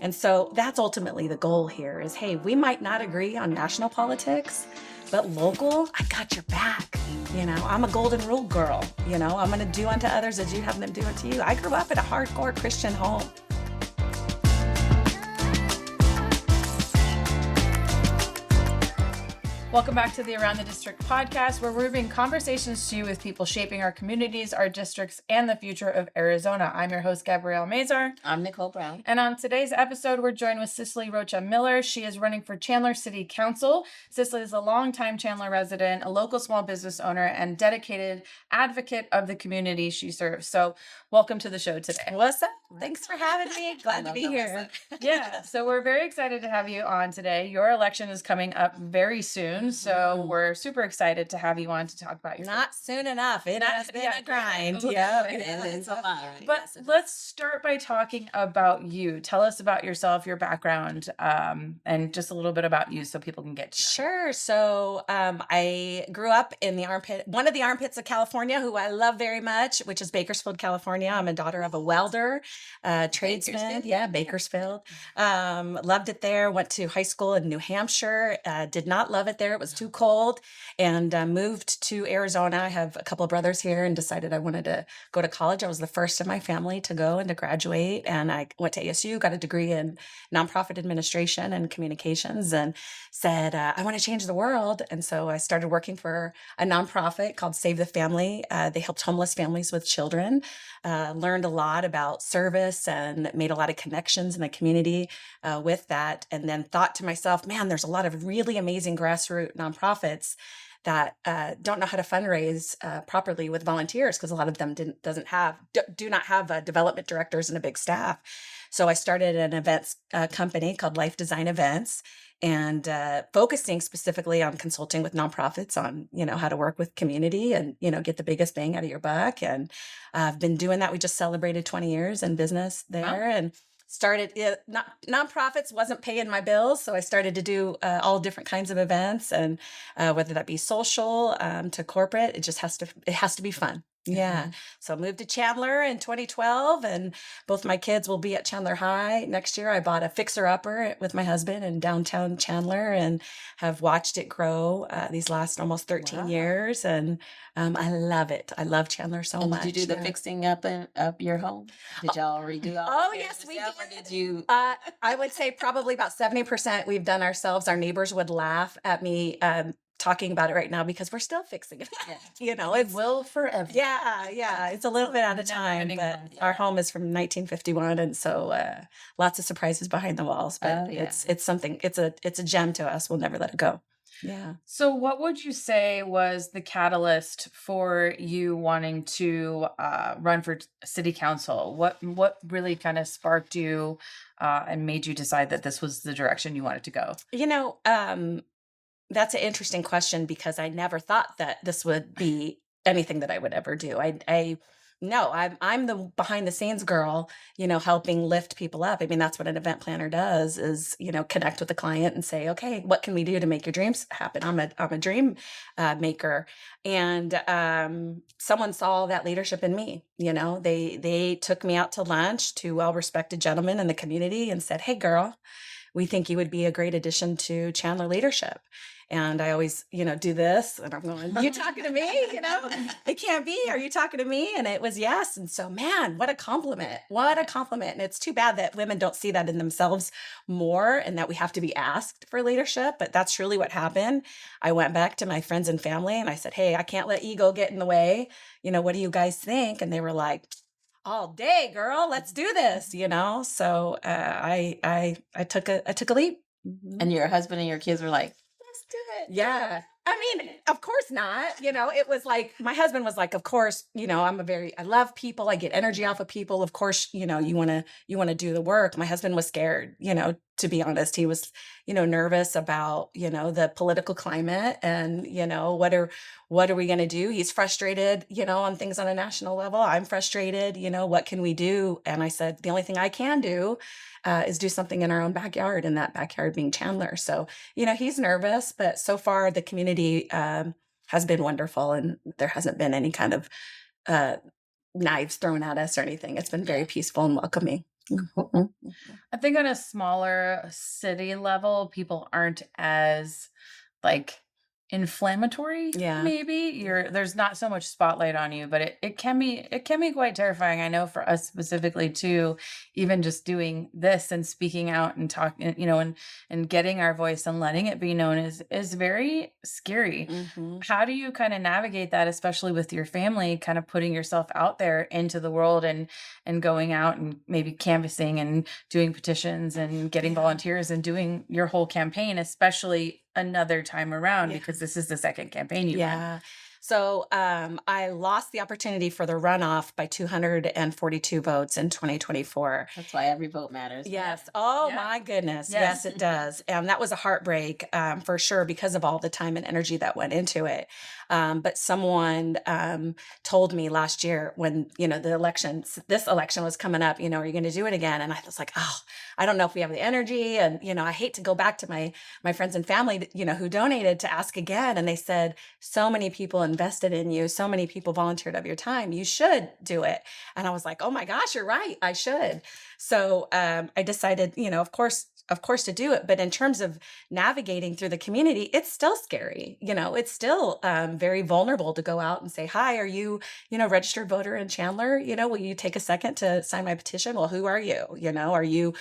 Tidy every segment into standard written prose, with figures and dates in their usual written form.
And so that's ultimately the goal here is, hey, we might not agree on national politics, but local, I got your back. I'm a golden rule girl. I'm going to do unto others as you have them do unto you. I grew up in a hardcore Christian home. Welcome back to the Around the District podcast, where we're bringing conversations to you with people shaping our communities, our districts, and the future of Arizona. I'm your host, Gabrielle Mazar. I'm Nicole Brown. And on today's episode, we're joined with Cicely Rocha-Miller. She is running for Chandler City Council. Cicely is a longtime Chandler resident, a local small business owner, and dedicated advocate of the community she serves. So welcome to the show today. What's up? Thanks for having me. Glad to be here. Yeah, so we're very excited to have you on today. Your election is coming up very soon, so we're super excited to have you on to talk about your. Not soon enough. It has been a grind. Yeah, it's a lot, right? But let's start by talking about you. Tell us about yourself, your background, and just a little bit about you so people can get to know. Sure. So I grew up in one of the armpits of California, who I love very much, which is Bakersfield, California. I'm a daughter of a welder, tradesman. Yeah, Bakersfield. Loved it there. Went to high school in New Hampshire. Did not love it there. It was too cold, and moved to Arizona. I have a couple of brothers here and decided I wanted to go to college. I was the first in my family to go and to graduate, and I went to ASU, got a degree in nonprofit administration and communications, and said, I want to change the world. And so I started working for a nonprofit called Save the Family. They helped homeless families with children, learned a lot about service and made a lot of connections in the community with that. And then thought to myself, man, there's a lot of really amazing grassroots nonprofits that don't know how to fundraise properly with volunteers, because a lot of them do not have development directors and a big staff. So I started an events company called Life Design Events, and focusing specifically on consulting with nonprofits on, how to work with community and, get the biggest bang out of your buck. And I've been doing that. We just celebrated 20 years in business there. Wow. And started nonprofits wasn't paying my bills, so I started to do all different kinds of events, and whether that be social to corporate, it has to be fun. Yeah. Mm-hmm. So I moved to Chandler in 2012, and both my kids will be at Chandler High next year. I bought a fixer-upper with my husband in downtown Chandler and have watched it grow these last almost 13 years, and I love it. I love Chandler so much. Did you do the fixing up your home? Did y'all redo all yes, we did. Or did you? I would say probably about 70% we've done ourselves. Our neighbors would laugh at me talking about it right now because we're still fixing it. Yeah. It will forever. Yeah. It's a little bit out of time, but our home is from 1951, and so lots of surprises behind the walls. But it's something. It's a gem to us. We'll never let it go. Yeah. So what would you say was the catalyst for you wanting to run for city council? What really kind of sparked you and made you decide that this was the direction you wanted to go? That's an interesting question, because I never thought that this would be anything that I would ever do. I'm the behind the scenes girl, helping lift people up. I mean, that's what an event planner does is, connect with the client and say, okay, what can we do to make your dreams happen? I'm a dream maker. And someone saw that leadership in me. They took me out to lunch to well-respected gentlemen in the community and said, hey, girl, we think you would be a great addition to Chandler leadership. And I always, do this, and I'm going, you talking to me? It can't be. Are you talking to me? And it was yes. And so, man, what a compliment. What a compliment. And it's too bad that women don't see that in themselves more, and that we have to be asked for leadership. But that's truly what happened. I went back to my friends and family and I said, hey, I can't let ego get in the way. What do you guys think? And they were like, all day, girl, let's do this, So I took a leap. Mm-hmm. And your husband and your kids were like, let's do it. Yeah. I mean, of course not. It was like, my husband was like, of course, I love people. I get energy off of people. Of course, you want to do the work. My husband was scared, to be honest. He was, nervous about, the political climate and, what are we going to do? He's frustrated, on things on a national level. I'm frustrated, what can we do? And I said, the only thing I can do is do something in our own backyard, and that backyard being Chandler. So, he's nervous, but so far the community has been wonderful, and there hasn't been any kind of knives thrown at us or anything. It's been very peaceful and welcoming. Mhm. I think on a smaller city level, people aren't as like inflammatory. Yeah. Maybe there's not so much spotlight on you, but it can be quite terrifying. I know for us specifically too, even just doing this and speaking out and talking, and getting our voice and letting it be known is very scary. Hmm. How do you kind of navigate that, especially with your family, kind of putting yourself out there into the world and going out and maybe canvassing and doing petitions and getting Yeah. volunteers and doing your whole campaign, especially another time around, Yeah. because this is the second campaign you run. Yeah. So I lost the opportunity for the runoff by 242 votes in 2024. That's why every vote matters. Yes. Oh Yeah. my goodness. Yes. Yes, it does. And that was a heartbreak for sure because of all the time and energy that went into it. But someone told me last year when, this election was coming up, are you going to do it again? And I was like, oh, I don't know if we have the energy. And, I hate to go back to my friends and family, who donated to ask again. And they said, so many people invested in you. So many people volunteered of your time. You should do it. And I was like, oh my gosh, you're right. I should. So I decided, of course, to do it. But in terms of navigating through the community, it's still scary. It's still very vulnerable to go out and say, hi, are you, registered voter in Chandler? Will you take a second to sign my petition? Well, who are you? Are you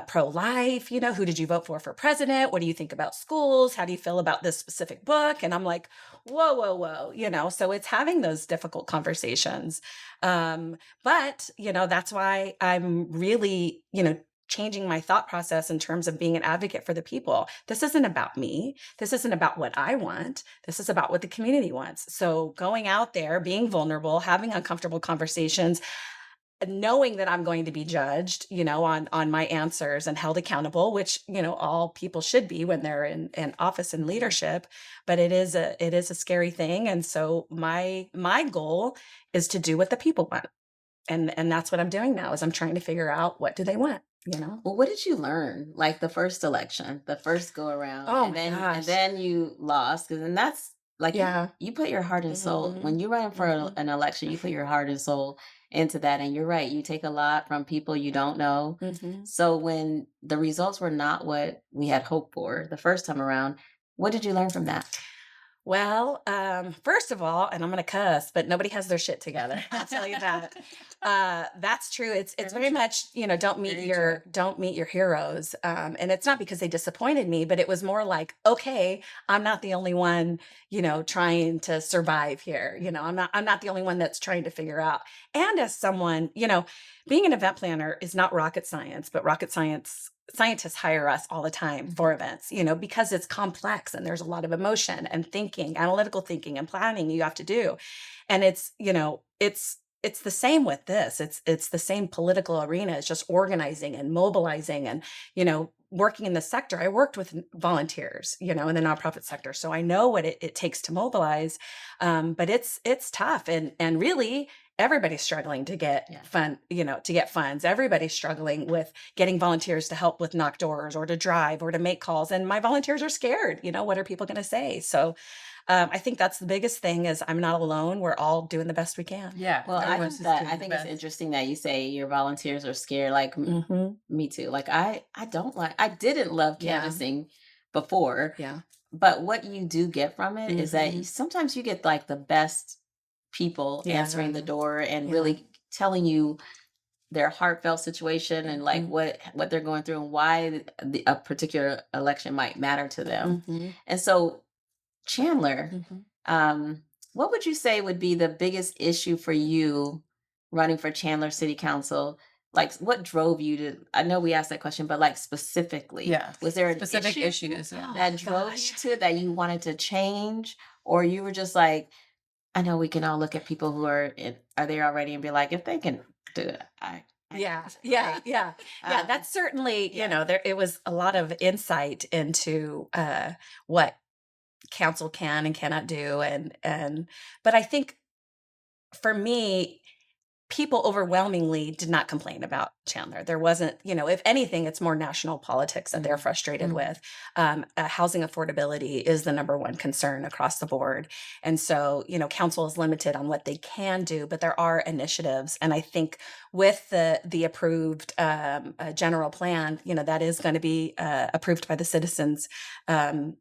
pro-life? Who did you vote for president? What do you think about schools? How do you feel about this specific book? And I'm like, whoa, whoa, whoa, so it's having those difficult conversations. But, that's why I'm really, changing my thought process in terms of being an advocate for the people. This isn't about me. This isn't about what I want. This is about what the community wants. So going out there, being vulnerable, having uncomfortable conversations, knowing that I'm going to be judged, on my answers and held accountable, which, all people should be when they're in office and leadership. But it is a scary thing. And so my goal is to do what the people want. And that's what I'm doing now is I'm trying to figure out what do they want. Well, what did you learn? Like the first election, the first go around, Oh and my then gosh. you lost, because then that's like Yeah. you put your heart and soul Mhm. when you run for Mhm. an election. You put your heart and soul into that, and you're right. You take a lot from people you don't know. Mhm. So when the results were not what we had hoped for the first time around, what did you learn from that? Well, first of all, and I'm gonna cuss, but nobody has their shit together. I'll tell you that. That's true. It's Very very true. much, Very true. don't meet your heroes. And it's not because they disappointed me, but it was more like, okay, I'm not the only one, trying to survive here. I'm not the only one that's trying to figure out. And as someone, being an event planner is not rocket science, but rocket scientists hire us all the time for events, because it's complex and there's a lot of emotion and thinking, analytical thinking and planning you have to do. And it's the same with this. It's the same political arena. It's just organizing and mobilizing and, working in the sector. I worked with volunteers, in the nonprofit sector. So I know what it takes to mobilize. But it's tough. And really everybody's struggling to get Yeah. to get funds. Everybody's struggling with getting volunteers to help with knock doors or to drive or to make calls. And my volunteers are scared, what are people going to say? So I think that's the biggest thing is I'm not alone. We're all doing the best we can. Yeah. Well, Everyone's just doing I the think it's best. interesting that you say your volunteers are scared. Like Hmm. me too. Like I didn't love Yeah. canvassing before, Yeah. but what you do get from it is that Mhm. sometimes you get like the best people Yeah. answering the door and Yeah. really telling you their heartfelt situation and like Mhm. what they're going through and why a particular election might matter to them. Mhm. And so Chandler, Mhm. um, what would you say would be the biggest issue for you running for Chandler City Council? Like, what drove you to? I know we asked that question, but like specifically, Yeah. was there an Specific issue issues. Yeah. Oh that my drove you gosh. to it that you wanted to change, or you were just like, I know we can all look at people who are there already and be like, if they can do it, I Yeah, can. yeah, yeah, yeah. Um, That's certainly, yeah. there. It was a lot of insight into what council can and cannot do, but I think for me, people overwhelmingly did not complain about Chandler. There wasn't, if anything, it's more national politics that they're frustrated with. Housing affordability is the number one concern across the board. And so, council is limited on what they can do, but there are initiatives. And I think with the approved general plan, that is going to be approved by the citizens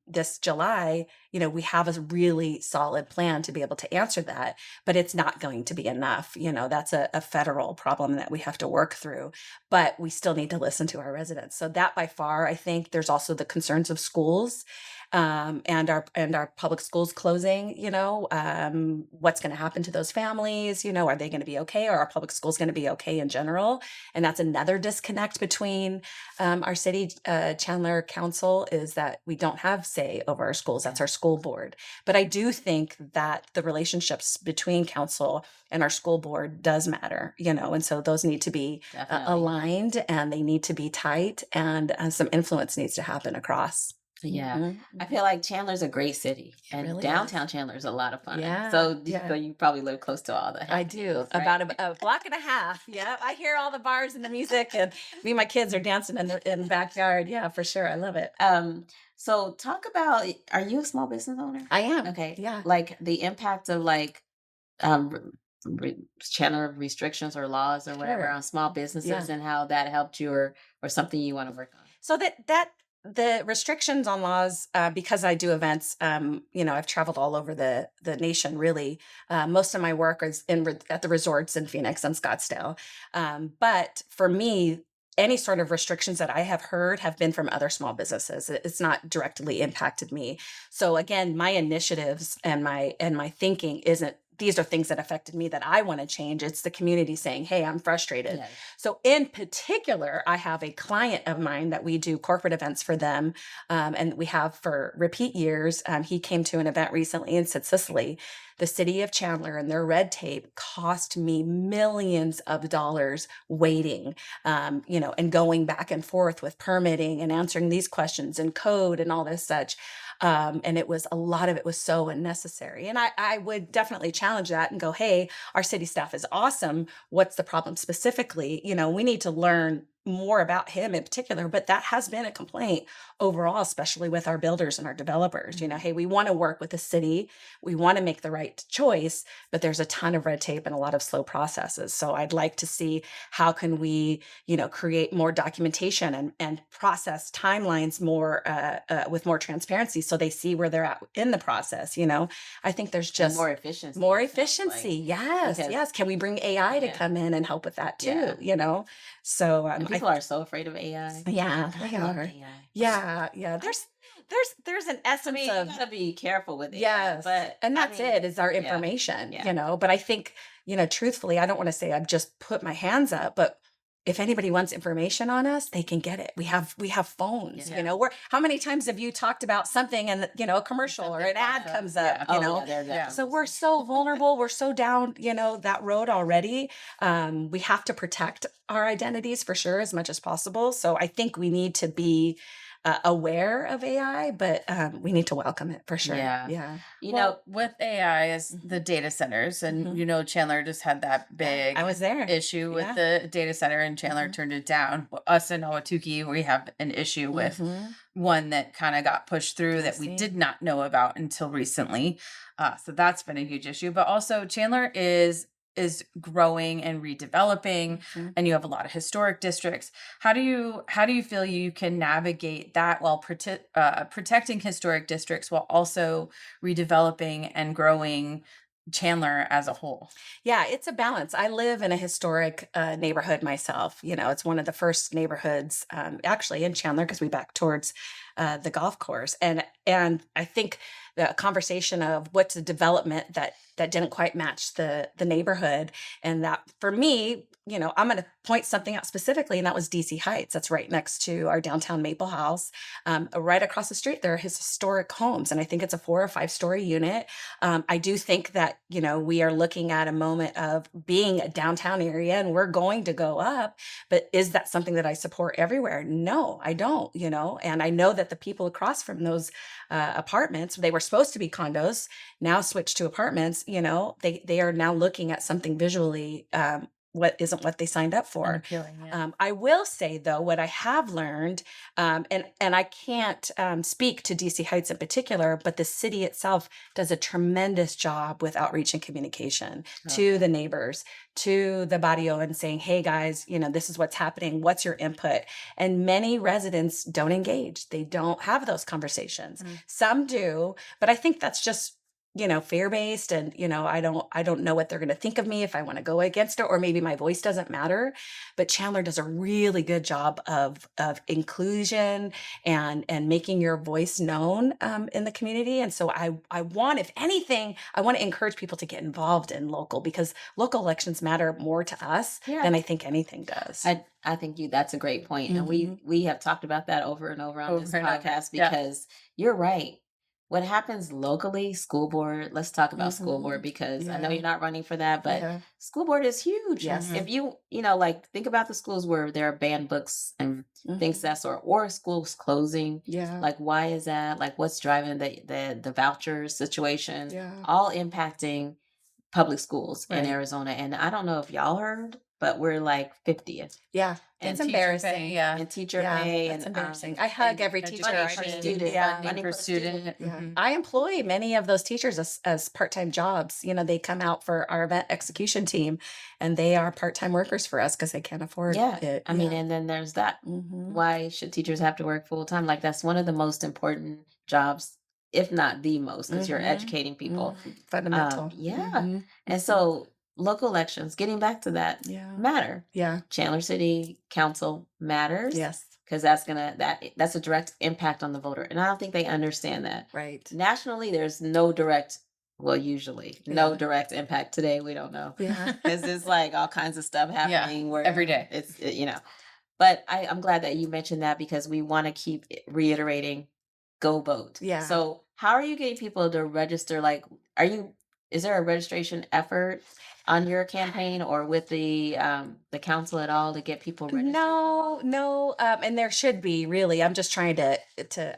this July. We have a really solid plan to be able to answer that, but it's not going to be enough. That's a federal problem that we have to work through, but we still need to listen to our residents. So that by far, I think there's also the concerns of schools and our public schools closing. What's going to happen to those families? Are they going to be okay? Or are public schools going to be okay in general? And that's another disconnect between our city Chandler Council, is that we don't have say over our schools. That's our school board. But I do think that the relationships between council and our school board does matter, and so those need to be aligned, and they need to be tight, and some influence needs to happen across. Yeah. I feel like Chandler's a great city, and really downtown Chandler's a lot of fun. Yeah, So yeah. you probably live close to all the I do. happenings, right? About a block and a half. Yeah. I hear all the bars and the music, and me and my kids are dancing in the backyard. Yeah, for sure. I love it. So talk about, are you a small business owner? I am. Okay. Yeah. Like the impact of Chandler restrictions or laws or whatever Sure. on small businesses, Yeah. and how that helped you, or something you want to work on. So that the restrictions on laws, because I do events, I've traveled all over the nation. Really, most of my work is at the resorts in Phoenix and Scottsdale. But for me, any sort of restrictions that I have heard have been from other small businesses. It's not directly impacted me. So again, my initiatives and my thinking isn't, these are things that affected me that I want to change. It's the community saying, hey, I'm frustrated. Yeah. So in particular, I have a client of mine that we do corporate events for them. And we have for repeat years. He came to an event recently and said, Cicely, the city of Chandler and their red tape cost me millions of dollars waiting, and going back and forth with permitting and answering these questions and code and all this such. And a lot of it was so unnecessary. And I would definitely challenge that and go, hey, our city staff is awesome. What's the problem specifically? We need to learn more about him in particular, but that has been a complaint overall, especially with our builders and our developers. Hey, we want to work with the city. We want to make the right choice, but there's a ton of red tape and a lot of slow processes. So I'd like to see how can we, create more documentation and process timelines more with more transparency, so they see where they're at in the process. I think there's just more efficiency. More efficiency. Yes. Because- Yes. Can we bring AI to Yeah. come in and help with that too? Yeah. So And people are so afraid of AI. yeah, I they love are. AI. Yeah. Yeah. There's an I essence mean, of, you gotta be careful with it. yes, But and I that's mean, it, is our yeah, information, yeah. but I think, truthfully, I don't want to say I've just put my hands up, but if anybody wants information on us, they can get it. We have phones, Yeah. how many times have you talked about something and, a commercial or an ad comes up, Oh, you know? yeah, they're Yeah. definitely- So we're so vulnerable. We're so down, that road already. We have to protect our identities for sure as much as possible. So I think we need to be aware of AI, but we need to welcome it for sure. Yeah. Yeah. Well, with AI is the data centers, and Chandler just had that big I was there. issue with Yeah. the data center, and Chandler turned it down. Us in Owatuki, we have an issue with one that kind of got pushed through that we see. did not know about until recently. So that's been a huge issue. But also Chandler is growing and redeveloping, and you have a lot of historic districts. How do you feel you can navigate that while protecting historic districts while also redeveloping and growing Chandler as a whole? Yeah, it's a balance. I live in a historic neighborhood myself. It's one of the first neighborhoods actually in Chandler, because we back towards the golf course. And I think the conversation of what's the development that didn't quite match the neighborhood. And that for me, I'm going to point something out specifically, and that was DC Heights. That's right next to our downtown Maple House. Right across the street, there are historic homes, and I think it's a 4 or 5 story unit. I do think that, we are looking at a moment of being a downtown area, and we're going to go up, but is that something that I support everywhere? No, I don't, and I know that the people across from those apartments, they were supposed to be condos, now switched to apartments, they are now looking at something visually what they signed up for. Unappealing, yeah. I will say though, what I have learned, and I can't speak to DC Heights in particular, but the city itself does a tremendous job with outreach and communication to the neighbors, to the barrio, and saying, "Hey guys, this is what's happening. What's your input?" And many residents don't engage. They don't have those conversations. Some do, but I think that's just fear-based, and I don't know what they're going to think of me if I want to go against it, or maybe my voice doesn't matter. But Chandler does a really good job of inclusion and making your voice known in the community. And so I want, if anything, I want to encourage people to get involved in local, because local elections matter more to us than I think anything does. I think that's a great point. And we have talked about that over and over on this Over and over. podcast, Yeah. because you're right. What happens locally, school board, let's talk about school board, because I know you're not running for that, but school board is huge. Yes. If like, think about the schools where there are banned books and things that sort, or schools closing. Yeah. Like, why is that? Like, what's driving the voucher situation? Yeah. All impacting public schools in Right. Arizona. And I don't know if y'all heard, but we're like 50th. Yeah. And It's teacher embarrassing. pay, yeah. And teacher Yeah, pay, that's and embarrassing. I hug every Education, teacher. Money for student, Yeah. money funding for for student. student. Yeah. Mhm. I employ many of those teachers as part-time jobs. They come out for our event execution team, and they are part-time workers for us because they can't afford Yeah. it. I mean, and then there's that. Mhm. Why should teachers have to work full time? Like, that's one of the most important jobs, if not the most, because you're Mhm. educating people. Fundamental. Yeah. Mhm. And so local elections, getting back to that, Yeah. matter. Yeah. Chandler City Council matters. Yes. Because that's a direct impact on the voter. And I don't think they understand that. Right. Nationally, there's no direct, well, usually no Yeah. direct impact. Today, we don't know. Yeah. Because there's like all kinds of stuff happening where every day. But I'm glad that you mentioned that, because we want to keep reiterating, go vote. Yeah. So how are you getting people to register? Like, is there a registration effort on your campaign or with the council at all to get people registered? No, and there should be, really. I'm just trying to.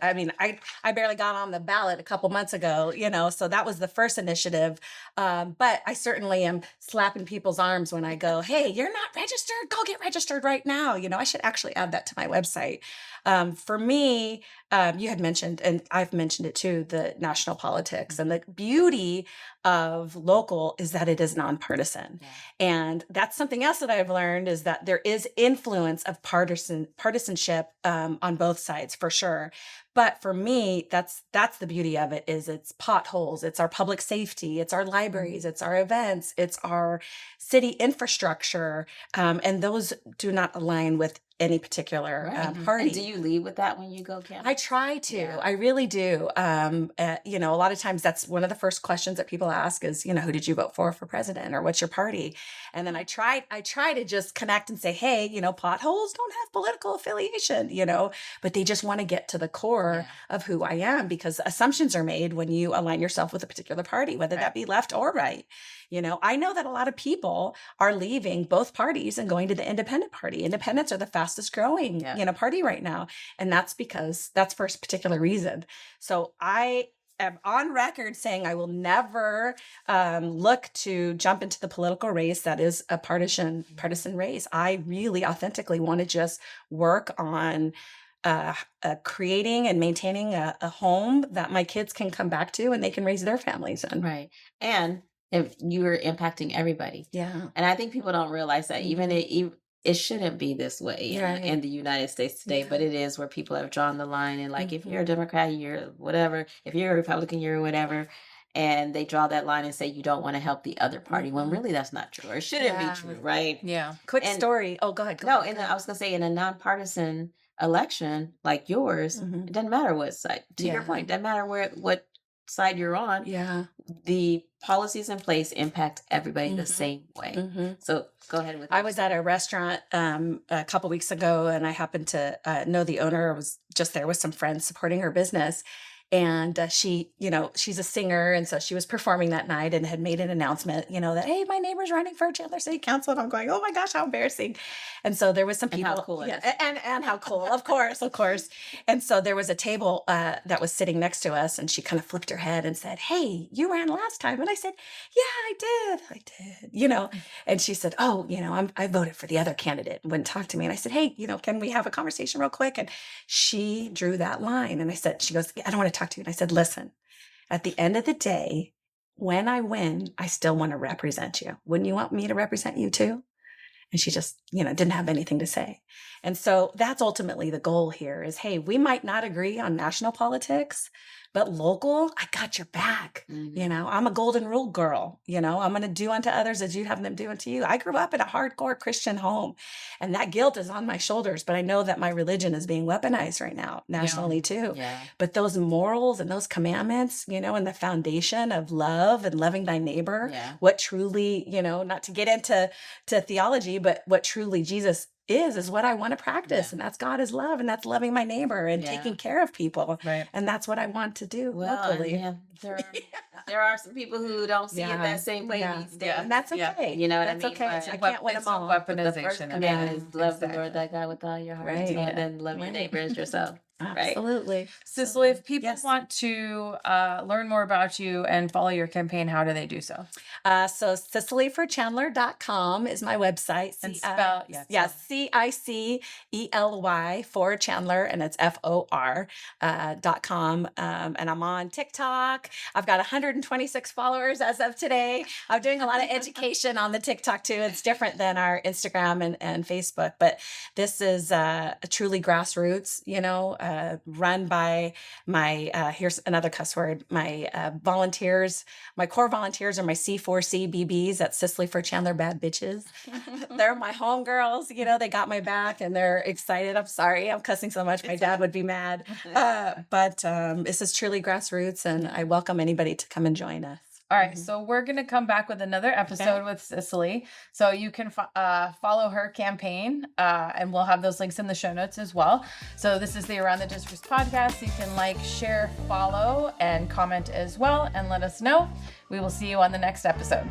I mean, I barely got on the ballot a couple months ago, so that was the first initiative. But I certainly am slapping people's arms when I go, "Hey, you're not registered? Go get registered right now." I should actually add that to my website. For me, you had mentioned, and I've mentioned it too, the national politics, and the beauty of local is that it is nonpartisan. Yeah. And that's something else that I've learned, is that there is influence of partisanship on both sides, for sure. But for me, that's the beauty of it, is it's potholes, it's our public safety, it's our libraries, it's our events, it's our city infrastructure. And those do not align with any particular Right. party. And do you lead with that when you go campaign? I try to. Yeah. I really do. A lot of times that's one of the first questions that people ask is, who did you vote for president, or what's your party? And then I try to just connect and say, hey, potholes don't have political affiliation, but they just want to get to the core of who I am, because assumptions are made when you align yourself with a particular party, whether that be left or right. I know that a lot of people are leaving both parties and going to the independent party. Independents are the fastest growing, party right now. And that's for a particular reason. So I am on record saying I will never look to jump into the political race that is a partisan race. I really authentically want to just work on creating and maintaining a home that my kids can come back to and they can raise their families in. Right. And if you're impacting everybody. Yeah. And I think people don't realize that even it shouldn't be this way Right. in the United States today, but it is, where people have drawn the line. And like, if you're a Democrat, you're whatever. If you're a Republican, you're whatever. And they draw that line and say you don't want to help the other party, when really that's not true, or it shouldn't be true, right? Yeah. Quick And- story. Oh, go ahead. No, and I was gonna say, in a nonpartisan election like yours, it doesn't matter what side. To your Yeah. point, it doesn't matter what side you're on. Yeah. The policies in place impact everybody the same way. So go ahead with. I was at a restaurant a couple weeks ago, and I happened to know the owner. I was just there with some friends supporting her business. And she, she's a singer. And so she was performing that night and had made an announcement, that, hey, my neighbor's running for Chandler City Council. And I'm going, oh my gosh, how embarrassing. And so there was some And people. how cool it is. And how cool, of course, of course. And so there was a table that was sitting next to us, and she kind of flipped her head and said, hey, you ran last time. And I said, yeah, I did. And she said, oh, I voted for the other candidate, and wouldn't talk to me. And I said, hey, can we have a conversation real quick? And she drew that line. And she goes, I don't want to talk to you. And I said, listen, at the end of the day, when I win, I still want to represent you. Wouldn't you want me to represent you too? And she just, didn't have anything to say. And so that's ultimately the goal here is, hey, we might not agree on national politics, but local, I got your back. I'm a golden rule girl. I'm going to do unto others as you have them do unto you. I grew up in a hardcore Christian home, and that guilt is on my shoulders. But I know that my religion is being weaponized right now nationally too. Yeah. But those morals and those commandments, and the foundation of love and loving thy neighbor, what truly, not to get into theology, but what truly Jesus is what I want to practice. And that's God is love, and that's loving my neighbor and taking care of people. Right. And that's what I want to do locally. There are some people who don't see it that same way these days. And that's okay. You know what I mean? Okay. I can't win them all. Weaponization. The first commandment is love the Lord thy God with all your heart. And then love your neighbor as yourself. Absolutely. Cicely, if people want to learn more about you and follow your campaign, how do they do so? So CicelyForChandler.com is my website. And spell, CICELY for Chandler, and it's FOR.com. And I'm on TikTok. I've got 126 followers as of today. I'm doing a lot of education on the TikTok too. It's different than our Instagram and Facebook, but this is a truly grassroots, run by my, here's another cuss word, my volunteers. My core volunteers are my C4C BBs at Cicely for Chandler Bad Bitches. They're my homegirls, they got my back and they're excited. I'm sorry, I'm cussing so much. My dad would be mad. But this is truly grassroots, and I welcome anybody to come and join us. All right, so we're going to come back with another episode with Cicely. So you can follow her campaign, and we'll have those links in the show notes as well. So this is the Around the Districts podcast. You can like, share, follow, and comment as well, and let us know. We will see you on the next episode.